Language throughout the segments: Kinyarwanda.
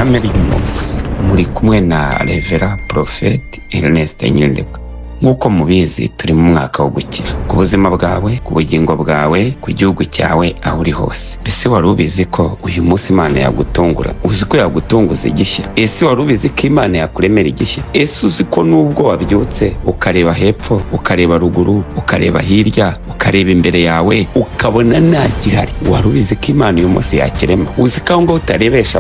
ihame ry'umunsi muri kumwe na Revera Prophet Ernest NYIRINDEKWE. Nk'uko mubizi turi mu mwaka wo gukira ku buzima bwawe, ku bugingo bwawe, ku gihugu cyawe aho uri hose. Mbese wari ubizi ko uyu munsi Imana yagutungura? Uzi ko yagutunguza igishya? Ese wari ubizi ko Imana yakuremera igishya? Ese uzi ko nubwo wabyutse ukareba hepfo, ukareba ruguru, ukareba hirya, ukareba imbere yawe ukabona nta gihari, wari ubizi ko Imana uyu munsi yakirema? Uzi ko ngo utarebesha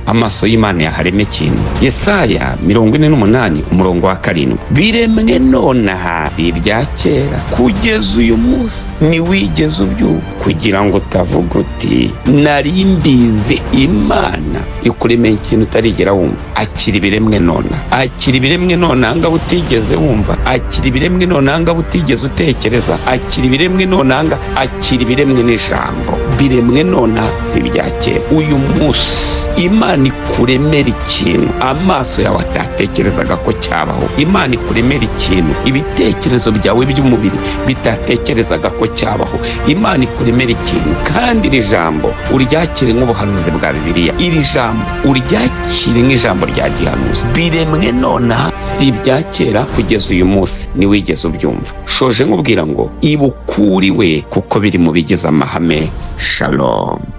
amaso y'Imana yaharema ikintu? Yesaya 48 umurongo wa 7, biremwe nonaha si ibya kera kugeza uyu munsi ntiwigeze ubyumva, kugira ngo utavuga uti nari mbizi. Imana ikuremeye ikintu utarigera wumva. Akira ibiremwe nonaha, akira ibiremwe nonaha ngo utigeze wumva, akira ibiremwe nonaha ngo utigeze utekereza, akira ibiremwe nonaha, akira ibiremwe n'ijambo. Biremwe nonaha si ibya kera. Uyu munsi Imana ikuremera ikintu amaso yawe atatekerezaga ko cyabaho. Imana ikuremera ikintu ibitekerezo byawe by'umubiri bitatekerezaga ko cyabaho. Imana ikuremera ikintu kandi iri jambo uryakire nk'ubuhanuzi bwa Bibiliya. Iri jambo uryakire nk'ijambo rya gihanuzi. Biremwe nonaha si ibya kera kugeza uyu munsi ntiwigeze ubyumva. Shoje nkubwira ngo ibukuriwe kuko biri mu bigize amahame. Shalom.